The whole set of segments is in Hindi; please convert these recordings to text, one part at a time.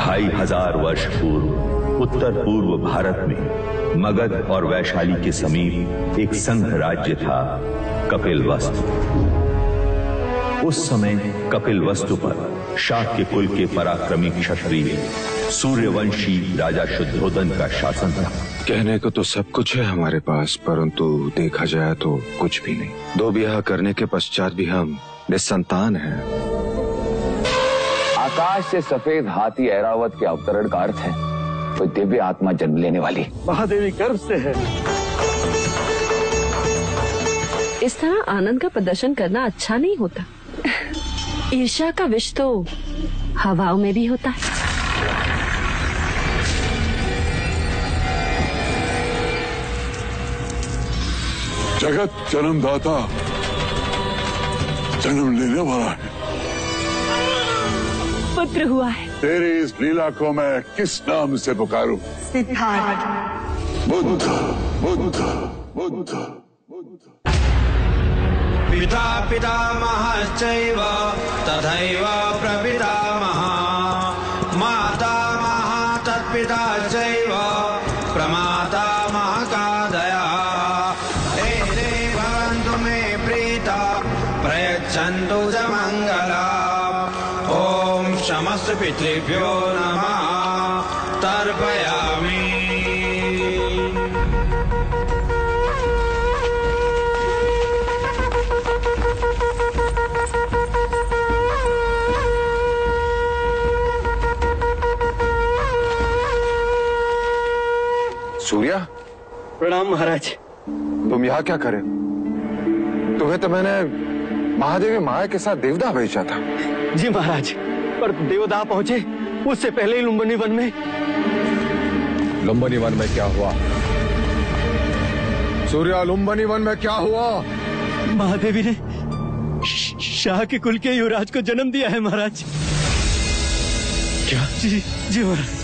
2500 वर्ष पूर्व उत्तर पूर्व भारत में मगध और वैशाली के समीप एक संघ राज्य था, कपिलवस्तु। उस समय कपिलवस्तु पर शाक्य कुल के पराक्रमी क्षत्रिय सूर्यवंशी राजा शुद्धोदन का शासन था। कहने को तो सब कुछ है हमारे पास, परंतु देखा जाए तो कुछ भी नहीं। 2 ब्याह करने के पश्चात भी हम निसंतान हैं। आकाश से सफेद हाथी ऐरावत के अवतरण का अर्थ है कोई दिव्य आत्मा जन्म लेने वाली। महादेवी गर्भ से है। इस तरह आनंद का प्रदर्शन करना अच्छा नहीं होता। ईर्ष्या का विष तो हवाओं में भी होता है। जगत जन्मदाता जन्म लेने वाला है। पुत्र हुआ है। तेरी इस लीला को मैं किस नाम से पुकारूं? सिद्धार्थ। बुद्ध बुद्ध बुद्ध बुद्ध। पिता पितामहश्चैव तथैव प्रपितामहः मातामहः तत्पिता चैव प्रमातामहकादयः। एते भवन्तु मे प्रीता प्रयच्छन्तु च मङ्गलम्। ॐ समस्त पितृभ्यो नमः तर्पयामि। सूर्या, प्रणाम महाराज। तुम यहाँ क्या करे? तुम्हें तो मैंने महादेवी माया के साथ देवदाह भेजा था। जी महाराज, पर देवदाह पहुँचे उससे पहले ही लुम्बिनी वन में। लुम्बिनी वन में क्या हुआ? सूर्या, लुम्बिनी वन में क्या हुआ? महादेवी ने शाह के कुल के युवराज को जन्म दिया है महाराज। क्या? जी जी महाराज।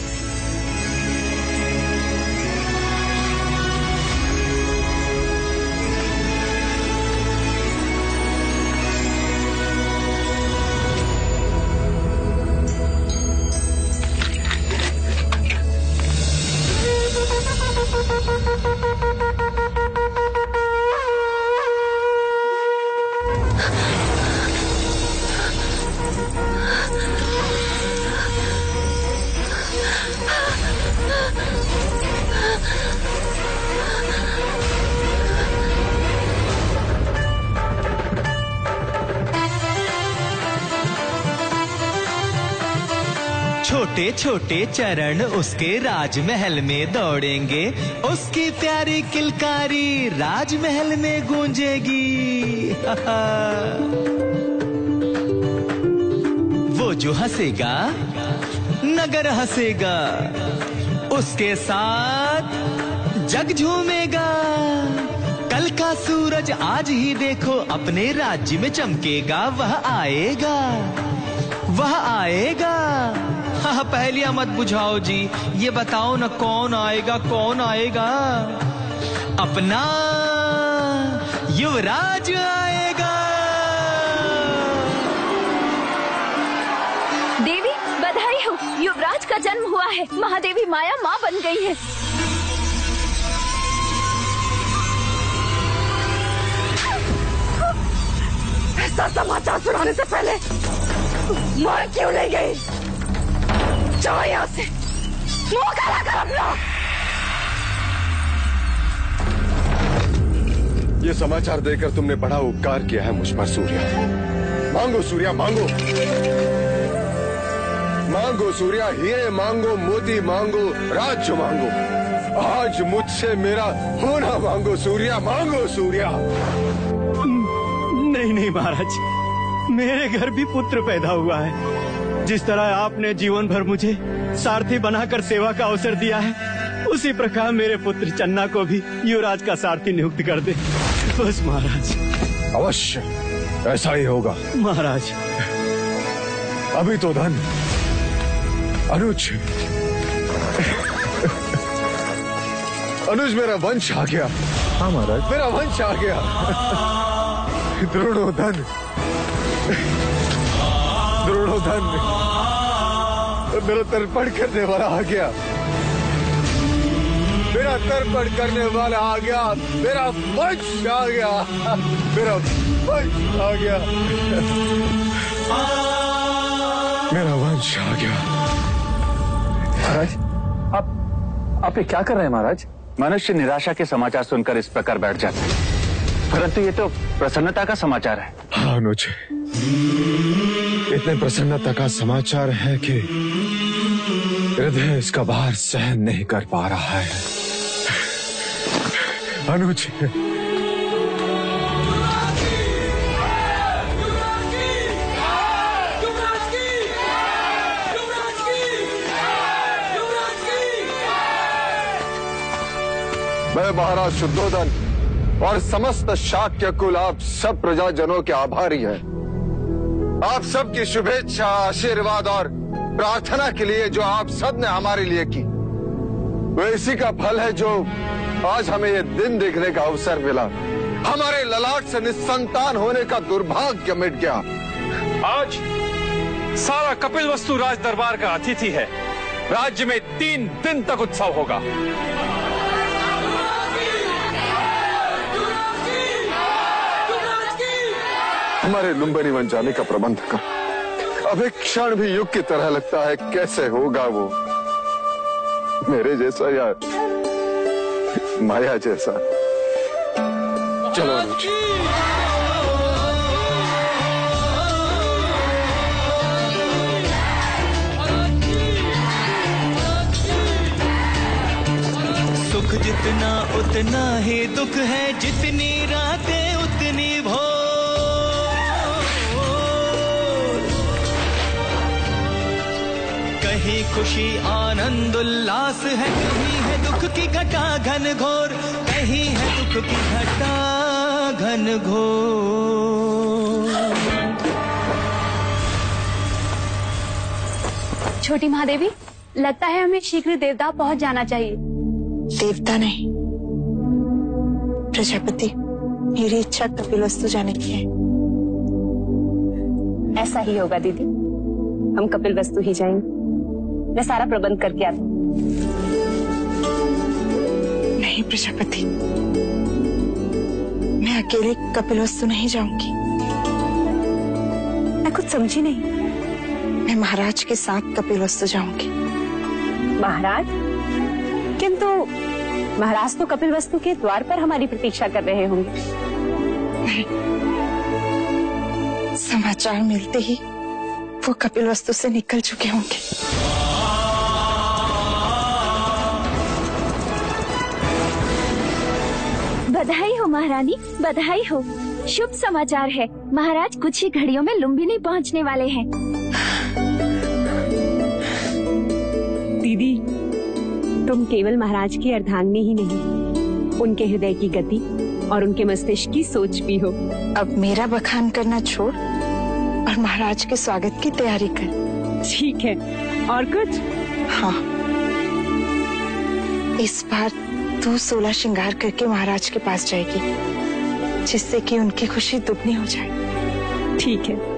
छोटे छोटे चरण उसके राजमहल में दौड़ेंगे, उसकी प्यारी किलकारी राजमहल में गूंजेगी। वो जो हंसेगा नगर हंसेगा, उसके साथ जग झूमेगा। कल का सूरज आज ही देखो अपने राज्य में चमकेगा। वह आएगा, वह आएगा। हाँ, पहेलियां मत बुझाओ जी, ये बताओ ना कौन आएगा, कौन आएगा? अपना युवराज आएगा। देवी बधाई हो, युवराज का जन्म हुआ है। महादेवी माया माँ बन गई है। ऐसा समाचार सुनाने से पहले मार क्यों ले गई? जाओ यहाँ से, मुंह काला कर अपना। ये समाचार देकर तुमने बड़ा उपकार किया है मुझ पर सूर्या। मांगो सूर्या, मांगो मांगो सूर्या, हीरे मांगो, मोती मांगो, राज्य मांगो। आज मुझसे मेरा होना मांगो सूर्या, मांगो सूर्या। नहीं नहीं महाराज, मेरे घर भी पुत्र पैदा हुआ है। जिस तरह आपने जीवन भर मुझे सारथी बनाकर सेवा का अवसर दिया है, उसी प्रकार मेरे पुत्र चन्ना को भी युवराज का सारथी नियुक्त कर दे बस महाराज। अवश्य ऐसा ही होगा महाराज। अभी तो धन अनुज अनुज मेरा वंश आ गया। हाँ महाराज, मेरा वंश आ गया। द्रोणोधन, द्रोणोधन, मेरा तर्पण करने वाला आ गया, मेरा तर्पण करने वाला आ गया, मेरा वंश आ गया, मेरा वंश आ गया, मेरा वंश आ गया। महाराज, आप ये क्या कर रहे हैं महाराज? मनुष्य निराशा के समाचार सुनकर इस प्रकार बैठ जाते हैं, परंतु ये तो प्रसन्नता का समाचार है। हाँ अनुज, इतने प्रसन्नता का समाचार है कि हृदय इसका भार सहन नहीं कर पा रहा है। अनुज, मैं महाराज शुद्धोधन और समस्त शाक्य कुल आप सब प्रजाजनों के आभारी हैं। आप सबकी शुभेच्छा, आशीर्वाद और प्रार्थना के लिए जो आप सब ने हमारे लिए की, वो इसी का फल है जो आज हमें ये दिन देखने का अवसर मिला। हमारे ललाट से निस्संतान होने का दुर्भाग्य मिट गया। आज सारा कपिलवस्तु राज दरबार का अतिथि है। राज्य में 3 दिन तक उत्सव होगा। हमारे लुम्बिनी वन जाने का प्रबंध कर, अब एक क्षण भी युग की तरह लगता है। कैसे होगा वो मेरे जैसा या माया जैसा? चलो अनुज। सुख जितना उतना ही दुख है, जितनी रातें उतनी भोर। कहीं खुशी आनंद उल्लास है, कहीं है दुख की घटा घन घोर, कहीं है दुख की घटा घन घोर। छोटी महादेवी, लगता है हमें शीघ्र देवता पहुंच जाना चाहिए। देवता नहीं, प्रजापति, मेरी इच्छा कपिलवस्तु जाने की है। ऐसा ही होगा दीदी, हम कपिलवस्तु ही जाएंगे। मैं सारा प्रबंध करके आती हूँ। नहीं प्रजापति, मैं अकेले कपिलवस्तु नहीं जाऊंगी। मैं कुछ समझी नहीं। मैं महाराज के साथ कपिलवस्तु जाऊंगी। महाराज? किंतु महाराज तो कपिलवस्तु के द्वार पर हमारी प्रतीक्षा कर रहे होंगे। नहीं, समाचार मिलते ही वो कपिलवस्तु से निकल चुके होंगे। बधाई हो महारानी, बधाई हो। शुभ समाचार है, महाराज कुछ ही घड़ियों में लुम्बिनी पहुंचने वाले हैं। दीदी, तुम केवल महाराज की अर्धांगिनी ही नहीं, उनके हृदय की गति और उनके मस्तिष्क की सोच भी हो। अब मेरा बखान करना छोड़ और महाराज के स्वागत की तैयारी कर। ठीक है, और कुछ? हाँ, इस बार तू 16 श्रृंगार करके महाराज के पास जाएगी, जिससे कि उनकी खुशी दुगनी हो जाए। ठीक है।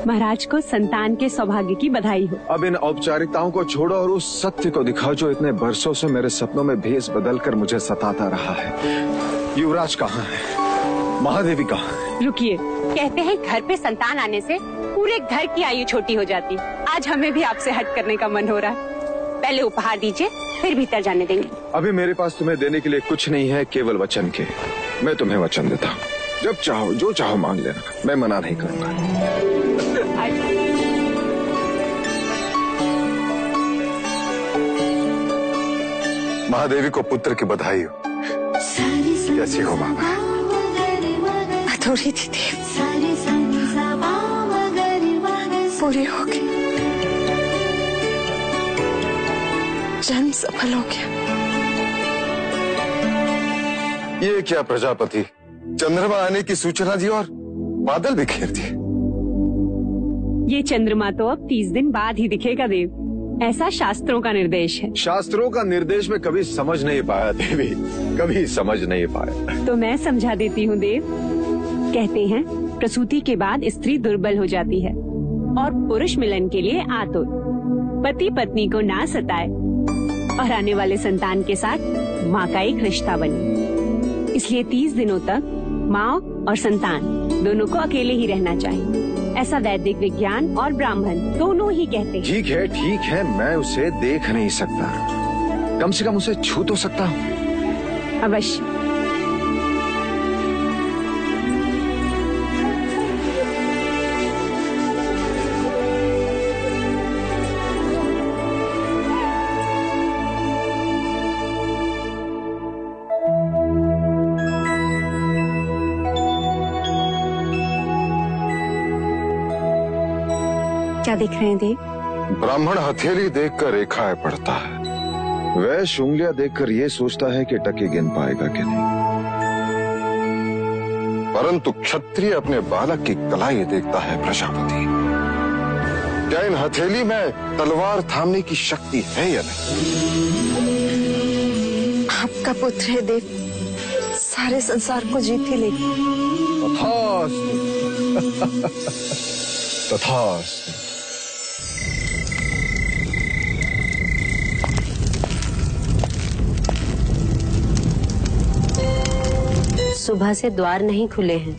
महाराज को संतान के सौभाग्य की बधाई हो। अब इन औपचारिकताओं को छोड़ो और उस सत्य को दिखाओ जो इतने बरसों से मेरे सपनों में भेस बदलकर मुझे सताता रहा है। युवराज कहाँ है? महादेवी कहाँ है? रुकिए, कहते हैं घर पे संतान आने से पूरे घर की आयु छोटी हो जाती। आज हमें भी आपसे हट करने का मन हो रहा है। पहले उपहार दीजिए, फिर भीतर जाने देंगे। अभी मेरे पास तुम्हें देने के लिए कुछ नहीं है, केवल वचन के। मैं तुम्हें वचन देता हूँ, जब चाहो जो चाहो मांग लेना, मैं मना नहीं करूँगा। महादेवी को पुत्र की बधाई हो। कैसी हो बाबा? अधूरी थी देव, पूरी हो गई। जन्म सफल हो गया। ये क्या प्रजापति, चंद्रमा आने की सूचना दी और बादल भी घेर दिए। ये चंद्रमा तो अब 30 दिन बाद ही दिखेगा देव, ऐसा शास्त्रों का निर्देश है। शास्त्रों का निर्देश में कभी समझ नहीं पाया देवी, कभी समझ नहीं पाया। तो मैं समझा देती हूँ देव। कहते हैं प्रसूति के बाद स्त्री दुर्बल हो जाती है और पुरुष मिलन के लिए आतुर, पति पत्नी को ना सताए और आने वाले संतान के साथ माँ का एक रिश्ता बने। इसलिए 30 दिनों तक माँ और संतान दोनों को अकेले ही रहना चाहिए, ऐसा वैदिक विज्ञान और ब्राह्मण दोनों ही कहते हैं। ठीक है, मैं उसे देख नहीं सकता, कम से कम उसे छू तो सकता हूँ। अवश्य। क्या देख रहे हैं देव? ब्राह्मण हथेली देखकर रेखाएं पढ़ता है, वैश्य उंगलियां देखकर ये सोचता है कि टके गिन पाएगा कि नहीं, परंतु क्षत्रिय अपने बालक की कलाई देखता है प्रजापति। क्या इन हथेली में तलवार थामने की शक्ति है या नहीं? आपका पुत्र है देव, सारे संसार को जीत ही लेगा। तथास्तु। सुबह से द्वार नहीं खुले हैं।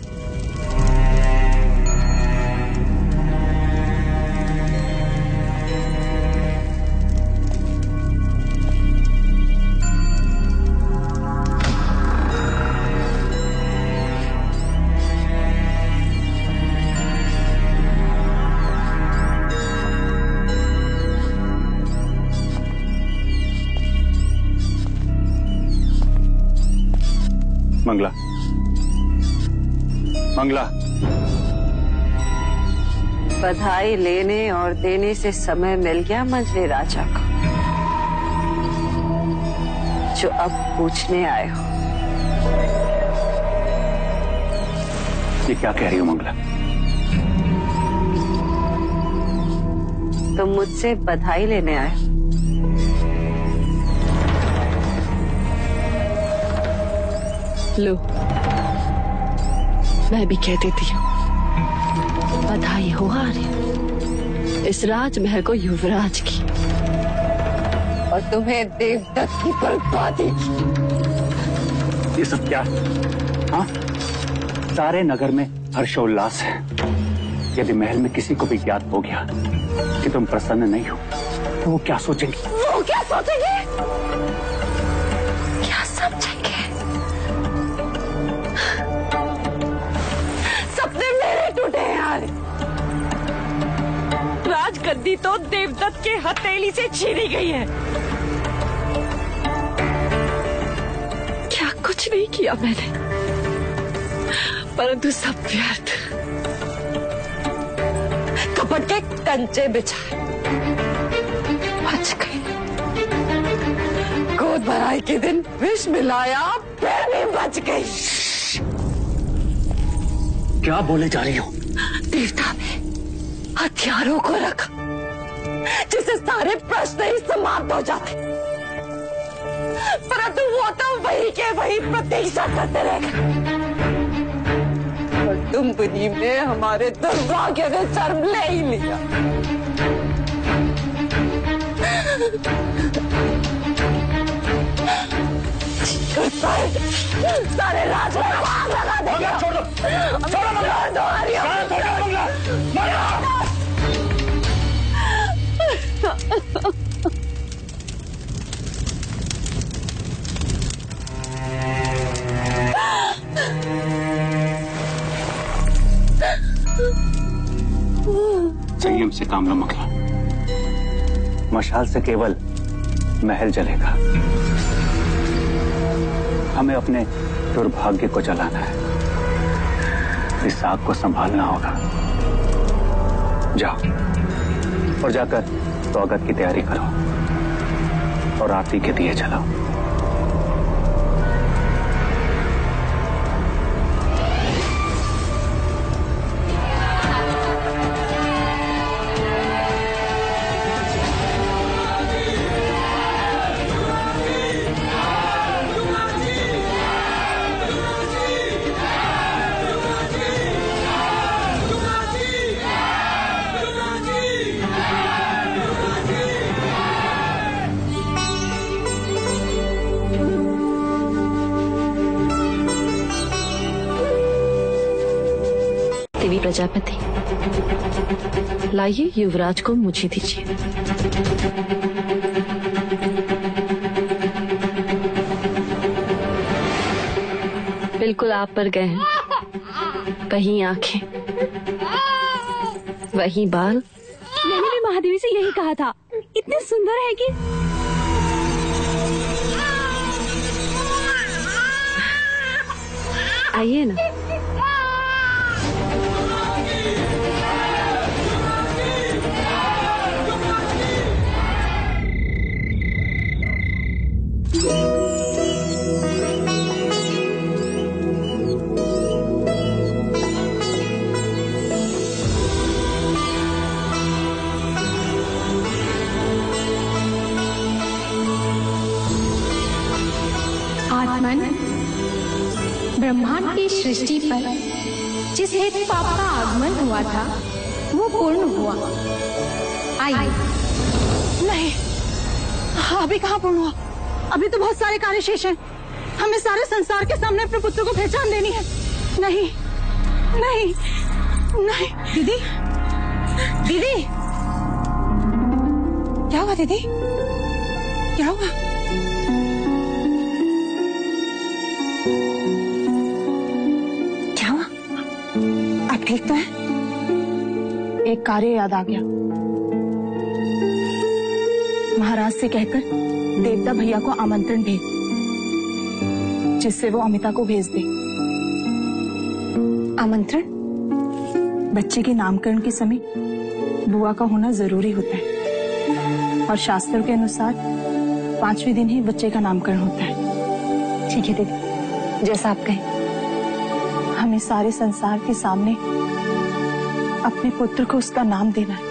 मंगला, मंगला। बधाई लेने और देने से समय मिल गया मंझले राजा को, जो अब पूछने आए हो। ये क्या कह रही हो मंगला? तुम मुझसे बधाई लेने आए हो? लो, मैं भी कह देती हूँ, बधाई हो आर्य, इस राजमहल को युवराज की और तुम्हें देवदत्त की बर्बादी की। ये सब क्या? हाँ, सारे नगर में हर्षोल्लास है। यदि महल में किसी को भी ज्ञात हो गया कि तुम प्रसन्न नहीं हो, तो वो क्या सोचेंगे? वो क्या सोचेंगे? क्या समझेंगे? सपने मेरे टूटे हैं यार। राजगद्दी तो देवदत्त के हथेली से छीनी गई है। क्या कुछ नहीं किया मैंने, परंतु सब व्यर्थ। कपट के कंचे बिछाए, बच गई। गोद भराई के दिन विष मिलाया, फिर भी बच गई। क्या बोले जा रही हो? देवता ने हथियारों को रखा जिससे सारे प्रश्न ही समाप्त हो जाते, परंतु वो तो वही के वही प्रतीक्षा करते रह गए। और तुम बुनी में हमारे दुर्भाग्य ने जन्म ले ही लिया। सारे राज में आग लगा देंगे। छोड़ दो, छोड़ दो, संयम से काम लो मंगला। मशाल से केवल महल जलेगा, हमें अपने दुर्भाग्य को जलाना है। इस आग को संभालना होगा। जाओ और जाकर स्वागत की तैयारी करो और आरती के दिए जलाओ। प्रजापति, लाइए युवराज को मुझे दीजिए। बिल्कुल आप पर गए हैं, वहीं आंखें, वहीं बाल। मैंने भी महादेवी से यही कहा था, इतने सुंदर है कि। आइए ना। आत्मन, ब्रह्मांड की सृष्टि पर जिस हेतु पाप का आगमन हुआ था वो पूर्ण हुआ। आइए। नहीं, अभी कहाँ पूर्ण हुआ? अभी तो बहुत सारे कार्य शेष हैं। हमें सारे संसार के सामने अपने पुत्र को पहचान देनी है। नहीं, नहीं, नहीं। दीदी, दीदी, क्या हुआ दीदी? क्या हुआ? क्या हुआ? आप ठीक तो हैं? एक कार्य याद आ गया। महाराज से कहकर देवता भैया को आमंत्रण भेज, जिससे वो अमिता को भेज दे। आमंत्रण? बच्चे के नामकरण के समय बुआ का होना जरूरी होता है और शास्त्रों के अनुसार 5वें दिन ही बच्चे का नामकरण होता है। ठीक है दीदी, जैसा आप कहें। हमें सारे संसार के सामने अपने पुत्र को उसका नाम देना है।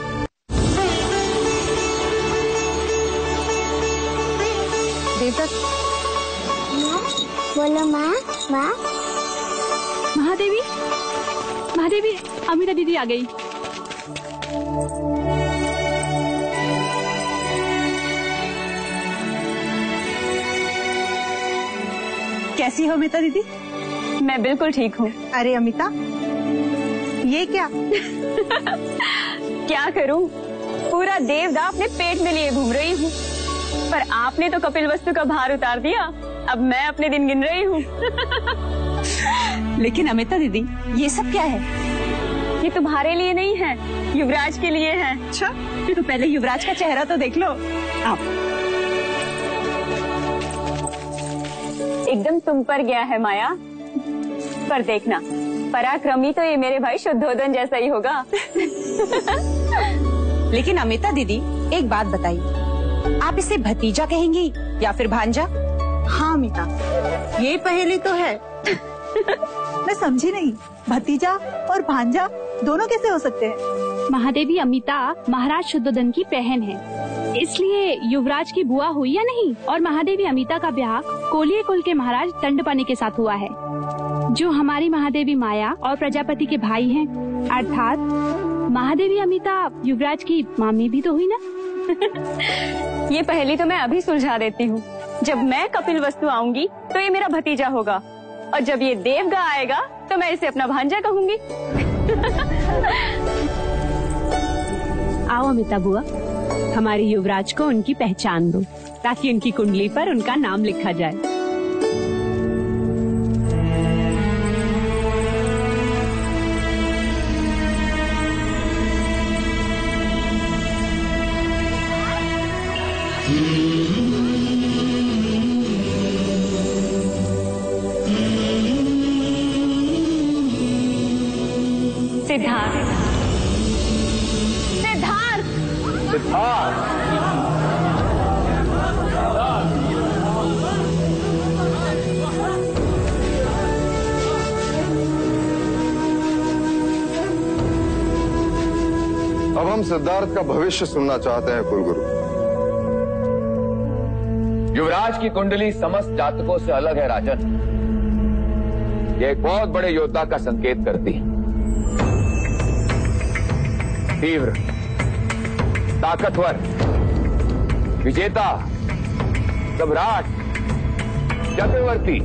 बोलो माँ। माँ, महादेवी, महादेवी, अमिता दीदी आ गई। कैसी हो अमिता दीदी? मैं बिल्कुल ठीक हूँ। अरे अमिता, ये क्या? क्या करूँ, पूरा देवदा अपने पेट में लिए घूम रही हूँ, पर आपने तो कपिल वस्तु का भार उतार दिया। अब मैं अपने दिन गिन रही हूँ। लेकिन अमिता दीदी, ये सब क्या है? ये तुम्हारे लिए नहीं है, युवराज के लिए है। अच्छा, तो पहले युवराज का चेहरा तो देख लो। आओ। एकदम तुम पर गया है माया, पर देखना पराक्रमी तो ये मेरे भाई शुद्धोदन जैसा ही होगा। लेकिन अमिता दीदी, एक बात बताइए, आप इसे भतीजा कहेंगी या फिर भांजा? हाँ अमिता, ये पहेली तो है। मैं समझी नहीं, भतीजा और भांजा दोनों कैसे हो सकते हैं? महादेवी अमिता महाराज शुद्धोदन की बहन है, इसलिए युवराज की बुआ हुई या नहीं। और महादेवी अमिता का ब्याह कोलिये कुल के महाराज दंडपानी के साथ हुआ है, जो हमारी महादेवी माया और प्रजापति के भाई हैं। अर्थात महादेवी अमिता युवराज की मामी भी तो हुई ना। ये पहेली तो मैं अभी सुलझा देती हूँ। जब मैं कपिल वस्तु आऊंगी तो ये मेरा भतीजा होगा, और जब ये देवगा आएगा तो मैं इसे अपना भांजा कहूंगी। आओ अमिता बुआ, हमारे युवराज को उनकी पहचान दो, ताकि उनकी कुंडली पर उनका नाम लिखा जाए। सिद्धार्थ, सिद्धार्थ, सिद्धार्थ। अब हम सिद्धार्थ का भविष्य सुनना चाहते हैं कुलगुरु। युवराज की कुंडली समस्त जातकों से अलग है राजन। ये एक बहुत बड़े योद्धा का संकेत करती है। तीव्र, ताकतवर, विजेता, सम्राट, चक्रवर्ती,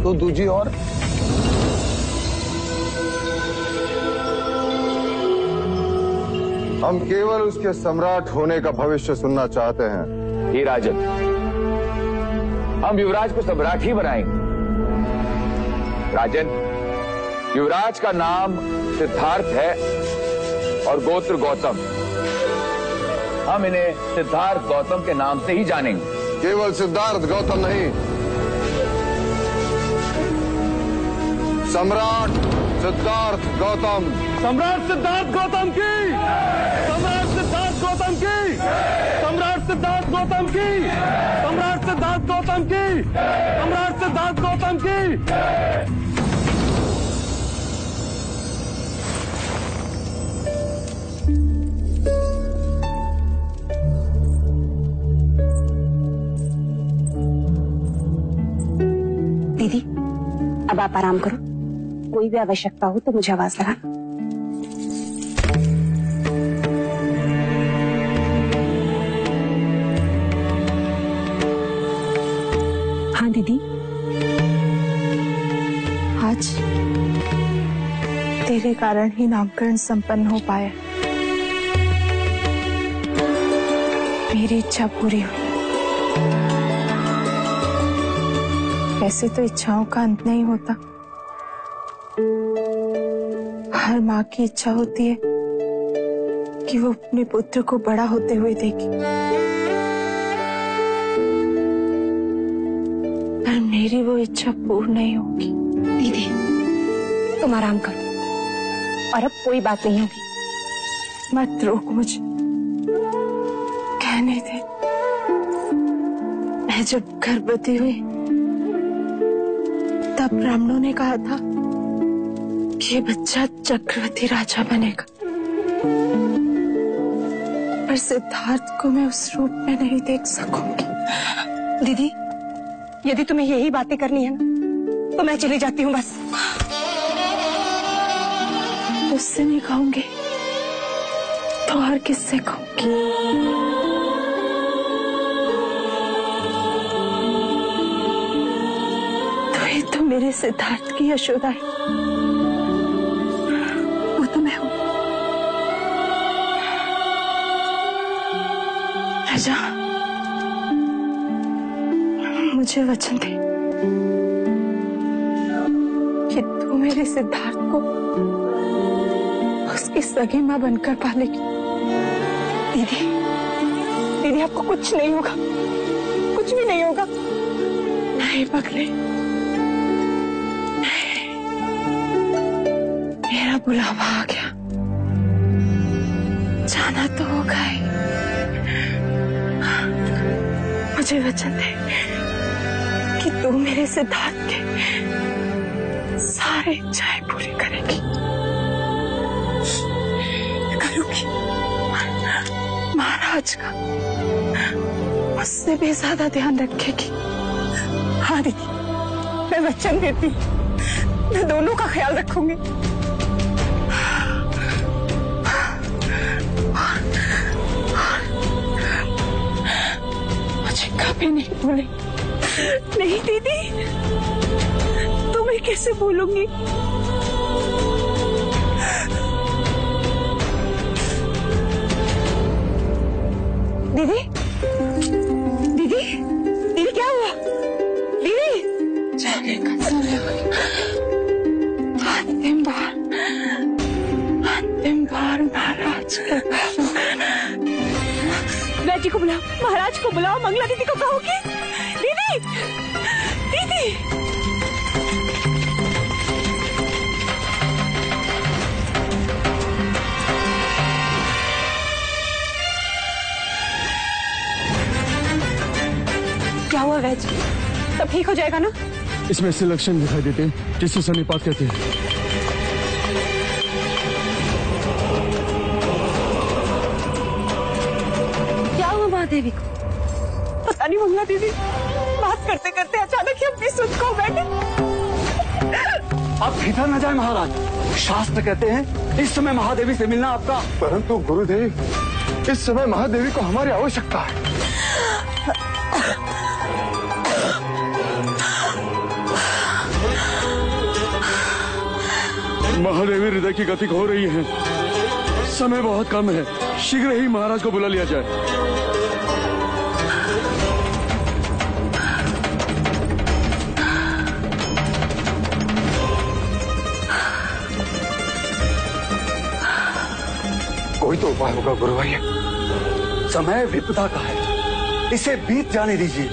तो दूजी और हम केवल उसके सम्राट होने का भविष्य सुनना चाहते हैं। हे राजन, हम युवराज को सम्राट ही बनाएंगे। राजन, युवराज का नाम सिद्धार्थ है और गोत्र गौतम। हम इन्हें सिद्धार्थ गौतम के नाम से ही जानेंगे। केवल सिद्धार्थ गौतम नहीं, सम्राट सिद्धार्थ गौतम। सम्राट सिद्धार्थ गौतम की, सम्राट सिद्धार्थ गौतम की, सम्राट सिद्धार्थ गौतम की, सम्राट सिद्धार्थ गौतम की, सम्राट सिद्धार्थ गौतम की। दीदी, अब आप आराम करो। कोई भी आवश्यकता हो तो मुझे आवाज लगाना। हाँ दीदी। आज तेरे कारण ही नामकरण संपन्न हो पाया। मेरी इच्छा पूरी हुई। वैसे तो इच्छाओं का अंत नहीं होता। हर माँ की इच्छा होती है कि वो अपने पुत्र को बड़ा होते हुए देखे, पर मेरी वो इच्छा पूर्ण नहीं होगी। दीदी, तुम आराम करो और अब कोई बात नहीं होगी। मत रोक मुझे, कहने दे। मैं जब गर्भवती हुई तब ब्राह्मणों ने कहा था कि ये बच्चा चक्रवर्ती राजा बनेगा, पर सिद्धार्थ को मैं उस रूप में नहीं देख सकूंगी। दीदी, यदि तुम्हें यही बातें करनी है ना, तो मैं चली जाती हूँ बस। उससे नहीं कहूंगी तो और किससे कहूंगी? तो मेरे सिद्धार्थ की यशोदा है, वो तो मैं हूं। राजा, मुझे वचन दे कि तू मेरे सिद्धार्थ को उसकी सगी मां बनकर पालेगी। दीदी, दीदी आपको कुछ नहीं होगा, कुछ भी नहीं होगा। नहीं पगले, मेरा बुलावा आ गया, जाना तो होगा ही। मुझे वचन दे कि तू मेरे सिद्धार्थ के सारे इच्छाएं पूरी करेगी। करूंगी। महाराज का मुझसे भी ज्यादा ध्यान रखेगी। हाँ दीदी, मैं वचन देती हूँ, मैं दोनों का ख्याल रखूंगी। मुझे कभी नहीं भूलेंगी। नहीं दीदी, तुम्हें कैसे भूलूंगी? दीदी, दीदी, दीदी क्या हुआ? दीदी, जाने का समय हो गया। अंतिम बार महाराज के बेटी को बुलाओ, महाराज को बुलाओ, मंगला दीदी को कहो कि दीदी, दीदी। क्या हुआ वैज? सब ठीक हो जाएगा ना? इसमें ऐसे लक्षण दिखाई देते हैं जिससे सन्निपात कहते हैं। क्या हुआ महादेवी को? पता नहीं मंगला दीदी बात करते करते अचानक ही अपनी सुध खो बैठे। आप भीतर न जाए महाराज, शास्त्र कहते हैं इस समय महादेवी से मिलना आपका। परंतु गुरुदेव, इस समय महादेवी को हमारी आवश्यकता है। महादेवी हृदय की गति खो रही है, समय बहुत कम है, शीघ्र ही महाराज को बुला लिया जाए। कोई तो उपाय होगा गुरुवर्य। समय विपदा का है, इसे बीत जाने दीजिए।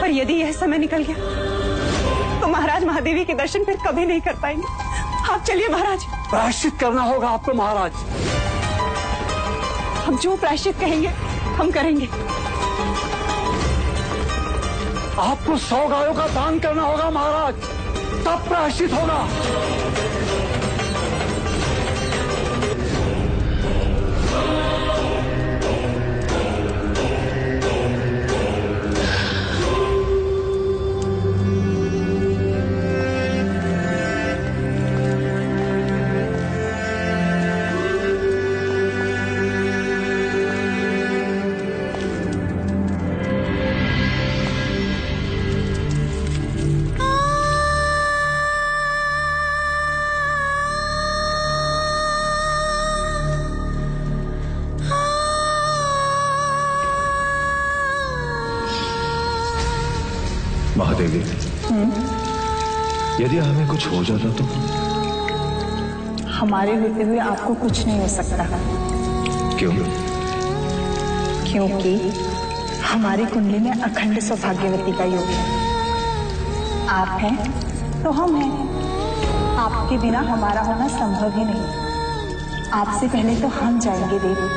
पर यदि यह समय निकल गया तो महाराज महादेवी के दर्शन फिर कभी नहीं कर पाएंगे। आप चलिए महाराज। प्रायश्चित करना होगा आपको महाराज। हम जो प्रायश्चित कहेंगे हम करेंगे। आपको 100 गायों का दान करना होगा महाराज, तब प्रायश्चित होगा। महादेवी, यदि हमें कुछ हो जाता तो? हमारे होते हुए आपको कुछ नहीं हो सकता। क्यों? क्योंकि हमारी कुंडली में अखंड सौभाग्यवती का योग है। आप हैं तो हम हैं। आपके बिना हमारा होना संभव ही नहीं। आपसे पहले तो हम जाएंगे देवी।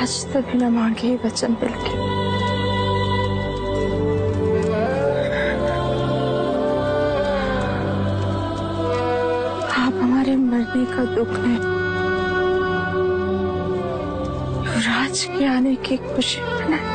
आज तक बिना मांगे ही वचन मिल गए। आप हमारे मरने का दुख है, युवराज के आने की खुशी मनाए।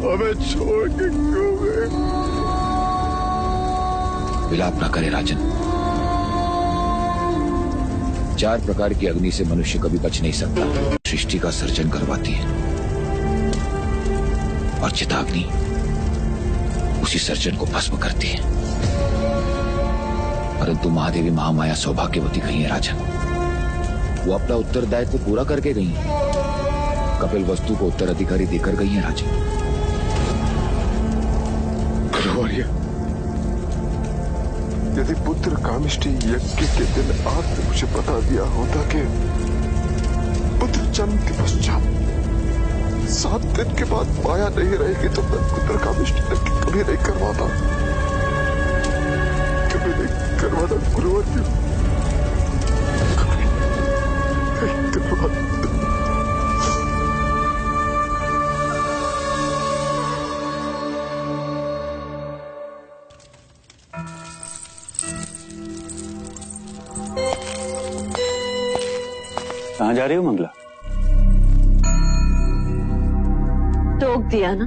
हमें छोड़ के क्यों गए? विलाप न करे राजन। 4 प्रकार की अग्नि से मनुष्य कभी बच नहीं सकता। सृष्टि का सर्जन करवाती है और चिताग्नि उसी सर्जन को भस्म करती है। परंतु महादेवी महामाया सौभाग्यवती गई है राजन। वो अपना उत्तरदायित्व पूरा करके गई है। कपिल वस्तु को उत्तराधिकारी देकर गई है राजन। यदि पुत्र कामिष्ठी यज्ञ के दिन आपने मुझे बता दिया होता कि पुत्र जन्म के पश्चात 7 दिन के बाद माया नहीं रहेगी तो मैं पुत्र कामिष्ठी यज्ञ कभी नहीं करवाता। कभी नहीं करवाता गुरुवर्य, कभी नहीं करवाता। कहाँ जा रही हो मंगला? टोक दिया ना।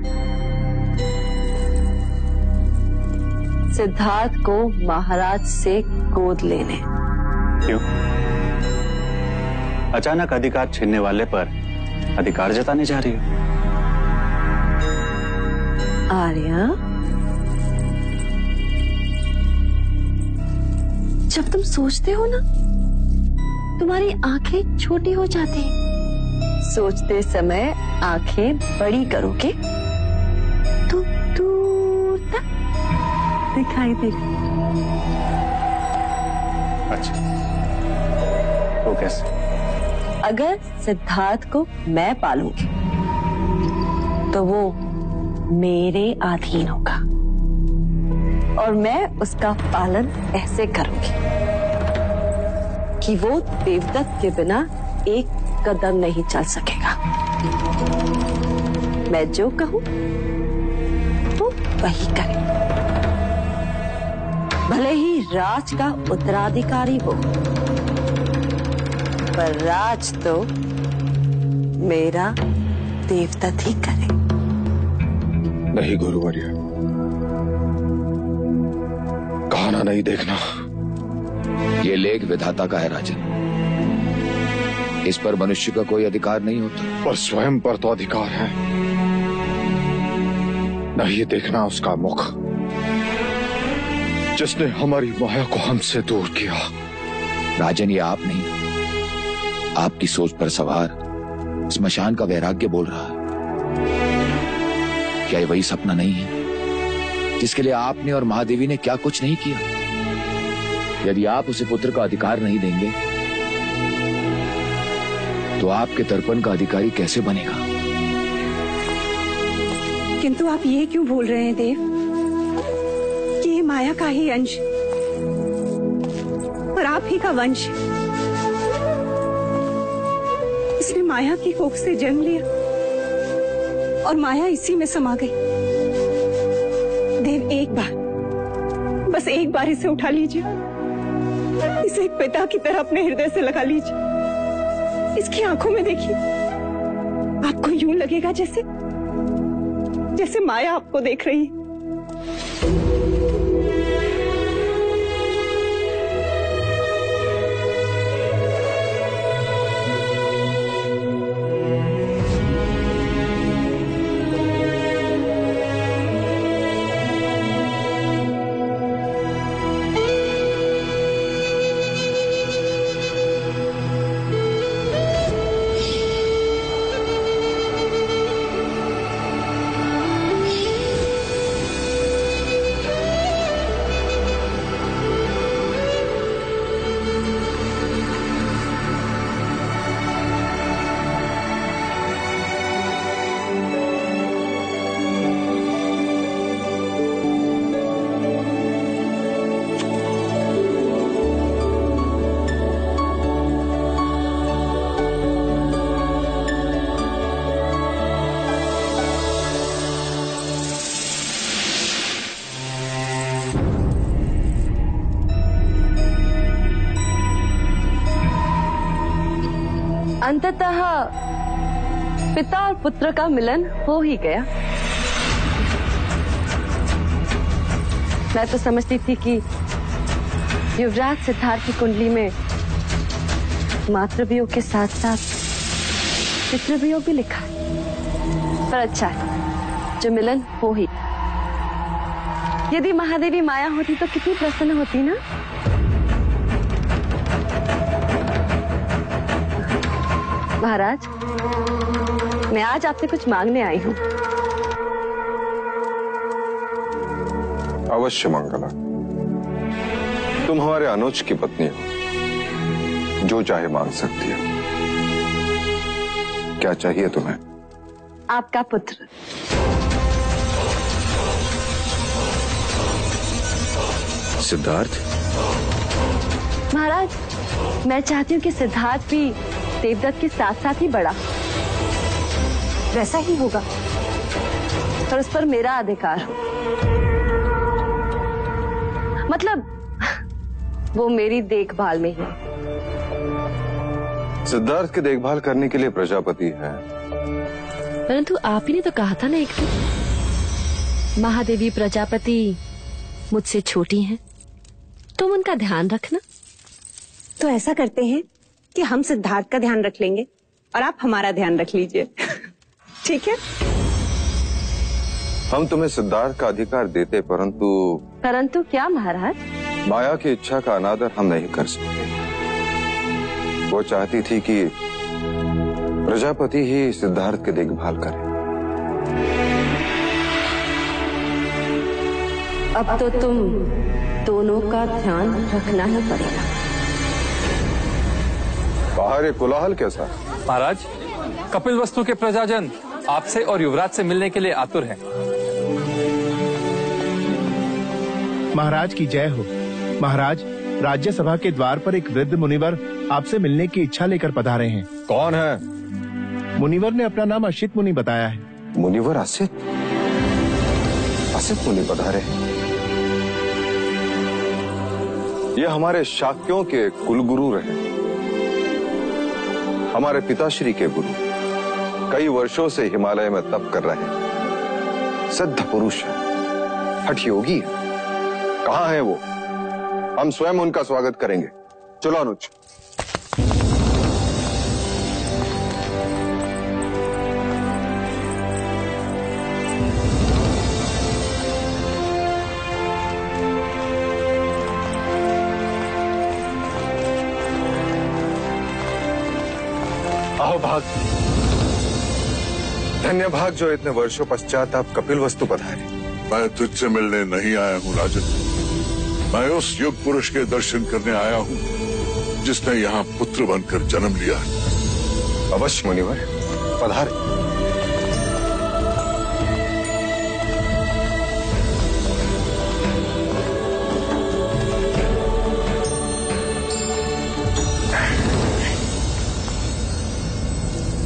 सिद्धार्थ को महाराज से गोद लेने। क्यों? अचानक अधिकार छीनने वाले पर अधिकार जताने जा रही हो? आर्या, जब तुम सोचते हो ना, तुम्हारी आंखें छोटी हो जाती हैं। सोचते समय आंखें बड़ी करोगे तो दूर तक दिखाई देगी। अच्छा, तो कैसे? अगर सिद्धार्थ को मैं पालूंगी तो वो मेरे अधीन होगा और मैं उसका पालन ऐसे करूंगी कि वो देवदत्त के बिना एक कदम नहीं चल सकेगा। मैं जो कहूं वो वही करे, भले ही राज का उत्तराधिकारी हो, पर राज तो मेरा देवदत्त ही करे। नहीं गुरुवर्य, कहाना नहीं देखना। ये लेख विधाता का है राजन, इस पर मनुष्य का कोई अधिकार नहीं होता। पर स्वयं पर तो अधिकार है। नहीं देखना उसका मुख, जिसने हमारी माया को हमसे दूर किया। राजन, ये आप नहीं, आपकी सोच पर सवार स्मशान का वैराग्य बोल रहा है। क्या ये वही सपना नहीं है जिसके लिए आपने और महादेवी ने क्या कुछ नहीं किया? यदि आप उसे पुत्र का अधिकार नहीं देंगे तो आपके तर्पण का अधिकारी कैसे बनेगा? किंतु आप ये क्यों बोल रहे हैं देव कि ये माया का ही अंश और आप ही का वंश? इसने माया की कोख से जन्म लिया और माया इसी में समा गई। देव, एक बार, बस एक बार इसे उठा लीजिए, इसे एक पिता की तरह अपने हृदय से लगा लीजिए। इसकी आंखों में देखिए, आपको यूं लगेगा जैसे जैसे माया आपको देख रही है। अंततः पिता और पुत्र का मिलन हो ही गया। मैं तो समझती थी कि युवराज सिद्धार्थ की कुंडली में मातृवियोग के साथ साथ पितृवियोग भी लिखा है। पर अच्छा है जो मिलन हो ही। यदि महादेवी माया होती तो कितनी प्रसन्न होती ना। महाराज, मैं आज आपसे कुछ मांगने आई हूँ। अवश्य मंगला, तुम हमारे अनुज की पत्नी हो, जो चाहे मांग सकती हो। क्या चाहिए तुम्हें? आपका पुत्र। सिद्धार्थ? महाराज, मैं चाहती हूँ कि सिद्धार्थ भी देवदत्त के साथ साथ ही बड़ा। वैसा ही होगा पर उस पर मेरा अधिकार हो। मतलब वो मेरी देखभाल में ही। सिद्धार्थ की देखभाल करने के लिए प्रजापति है। परंतु आप ही ने तो कहा था ना एक दिन, महादेवी प्रजापति मुझसे छोटी हैं, तुम उनका ध्यान रखना। तो ऐसा करते हैं कि हम सिद्धार्थ का ध्यान रख लेंगे और आप हमारा ध्यान रख लीजिए। ठीक है? हम तुम्हें सिद्धार्थ का अधिकार देते, परंतु क्या महाराज? माया की इच्छा का अनादर हम नहीं कर सकते। वो चाहती थी कि प्रजापति ही सिद्धार्थ की देखभाल करे। अब तो तुम दोनों का ध्यान रखना ही पड़ेगा। बाहर ये कोलाहल कैसा? महाराज, कपिल वस्तु के प्रजाजन आपसे और युवराज से मिलने के लिए आतुर हैं। महाराज की जय हो। महाराज, राज्यसभा के द्वार पर एक वृद्ध मुनिवर आपसे मिलने की इच्छा लेकर पधारे हैं। कौन है? मुनिवर ने अपना नाम असित मुनि बताया है। मुनिवर असित? असित मुनि पधारे? ये हमारे शाक्यों के कुलगुरु रहे, हमारे पिताश्री के गुरु। कई वर्षों से हिमालय में तप कर रहे हैं। सिद्ध पुरुष है, हठ योगी है। कहाँ है वो? हम स्वयं उनका स्वागत करेंगे। चलो अनुज। आओ भाग। धन्य भाग जो इतने वर्षों पश्चात आप कपिल वस्तु पधारे। मैं तुझसे मिलने नहीं आया हूँ राजन। मैं उस युग पुरुष के दर्शन करने आया हूँ जिसने यहाँ पुत्र बनकर जन्म लिया है। अवश्य मुनिवर, पधारे।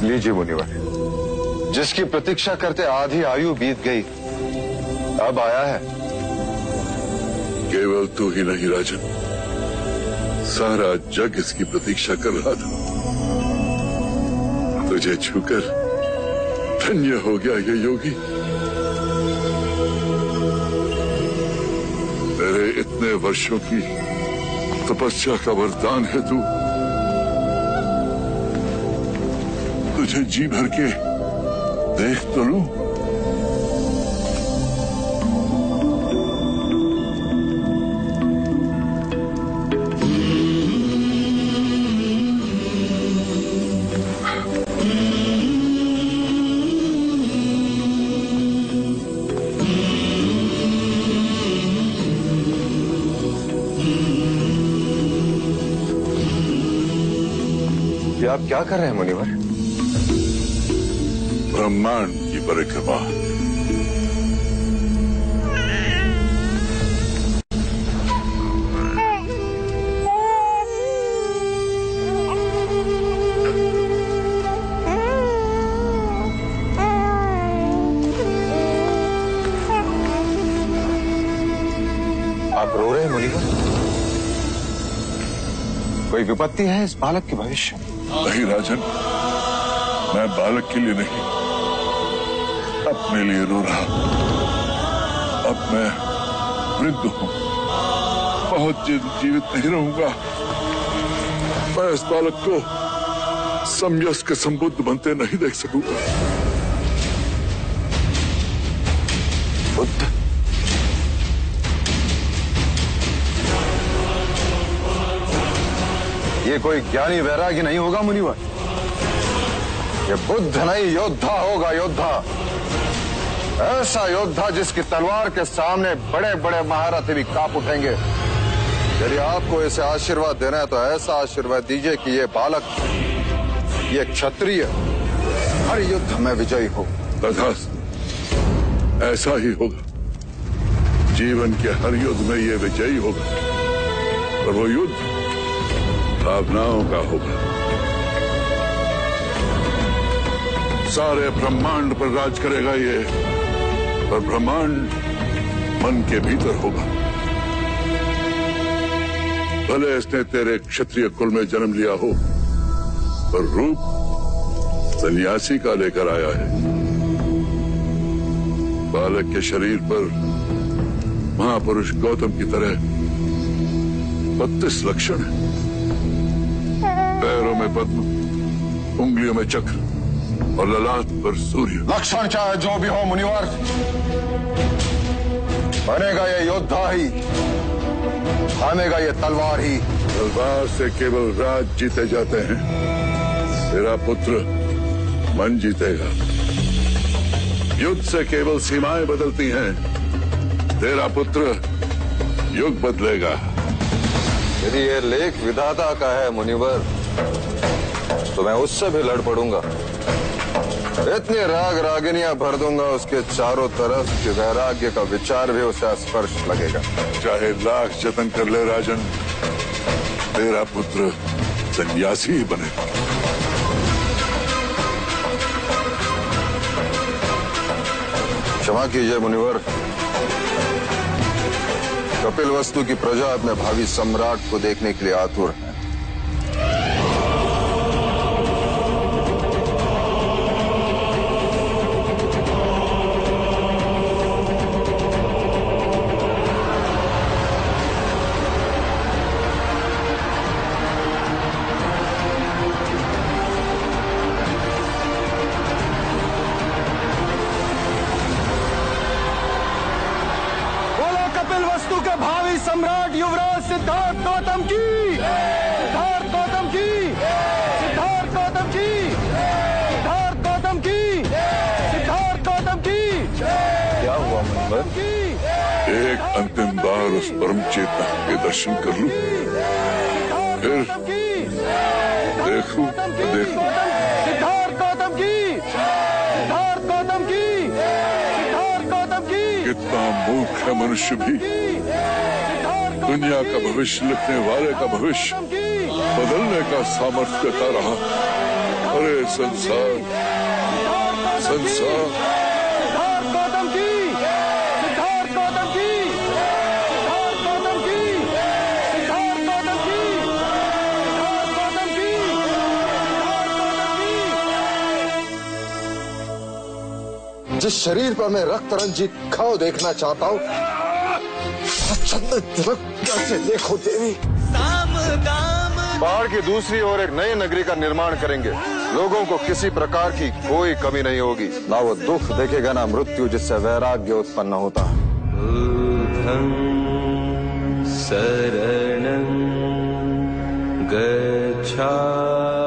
लीजिए मुनिवर, जिसकी प्रतीक्षा करते आधी आयु बीत गई, अब आया है। केवल तू ही नहीं राजन, सारा जग इसकी प्रतीक्षा कर रहा था। तुझे छूकर धन्य हो गया ये योगी। मेरे इतने वर्षों की तपस्या का वरदान है तू। तुझे जी भर के देख तो लूं। ये आप क्या कर रहे हैं मुनिवर? ब्रह्मांड की परिक्रमा। आप रो रहे हैं मुनिवर? कोई विपत्ति है इस बालक के भविष्य? नहीं राजन, मैं बालक के लिए नहीं, अपने लिए रो रहा। अब मैं वृद्ध हूं, बहुत जीवित नहीं रहूंगा। मैं इस बालक को समयस्क के संबुद्ध बनते नहीं देख सकूंगा। बुद्ध? ये कोई ज्ञानी वैरागी नहीं होगा मुनिवर। ये बुद्ध नहीं, योद्धा होगा, योद्धा। ऐसा योद्धा जिसकी तलवार के सामने बड़े बड़े महारथी भी कांप उठेंगे। यदि आपको इसे आशीर्वाद देना है तो ऐसा आशीर्वाद दीजिए कि ये बालक, ये क्षत्रिय हर युद्ध में विजयी हो। तथास्तु, ऐसा ही होगा। जीवन के हर युद्ध में ये विजयी होगा, और वो युद्ध भावनाओं का होगा। सारे ब्रह्मांड पर राज करेगा ये, और ब्रह्मांड मन के भीतर होगा। भले इसने तेरे क्षत्रिय कुल में जन्म लिया हो, पर रूप सन्यासी का लेकर आया है। बालक के शरीर पर महापुरुष गौतम की तरह 32 लक्षण है। पैरों में पद्म, उंगलियों में चक्र और ललाट पर सूर्य। लक्षण चाहे जो भी हो मुनिवर, बनेगा ये योद्धा ही, थामेगा ये तलवार ही। तलवार से केवल राज जीते जाते हैं, तेरा पुत्र मन जीतेगा। युद्ध से केवल सीमाएं बदलती हैं, तेरा पुत्र युग बदलेगा। यदि ये लेख विधाता का है मुनिवर, तो मैं उससे भी लड़ पड़ूंगा। इतनी राग रागिनियां भर दूंगा उसके चारों तरफ कि वैराग्य का विचार भी उसे स्पर्श लगेगा। चाहे लाख जतन कर ले राजन, तेरा पुत्र सन्यासी ही बनेगा। क्षमा कीजिए मुनिवर, कपिलवस्तु की प्रजा अपने भावी सम्राट को देखने के लिए आतुर है। कपिलवस्तु के भावी सम्राट युवराज सिद्धार्थ गौतम की, सिद्धार्थ गौतम की, सिद्धार्थ गौतम की, सिद्धार्थ गौतम की, सिद्धार्थ गौतम की। क्या हुआ मुनिवर? एक अंतिम बार उस परम चेतना के दर्शन कर लूं, फिर देखूं। सिद्धार्थ गौतम की, सिद्धार्थ गौतम की, सिद्धार्थ गौतम की। कितना मूर्ख है मनुष्य भी, दुनिया का भविष्य लिखने वाले का भविष्य बदलने का सामर्थ्य देता रहा। अरे संसार, संसार। सिद्धार्थ गौतम की, सिद्धार्थ गौतम की, सिद्धार्थ गौतम की, सिद्धार्थ गौतम की, सिद्धार्थ गौतम की, सिद्धार्थ गौतम की। जिस शरीर पर मैं रक्त रंजित घाव देखना चाहता हूँ, कैसे देखो देवी। पहाड़ की दूसरी ओर एक नई नगरी का निर्माण करेंगे। लोगों को किसी प्रकार की कोई कमी नहीं होगी, ना वो दुख देखेगा ना मृत्यु, जिससे वैराग्य उत्पन्न होता है। शरणं गच्छामि।